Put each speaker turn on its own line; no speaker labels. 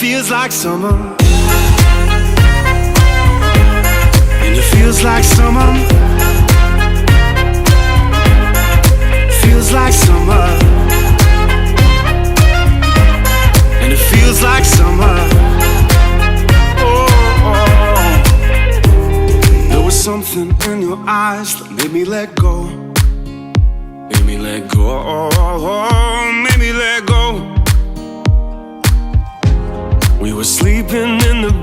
feels like summer, and it feels like summer. Feels like summer, and it feels like summer. Oh, there was something in your eyes that made me let go. Made me let go, made me let go. We were sleeping in the back.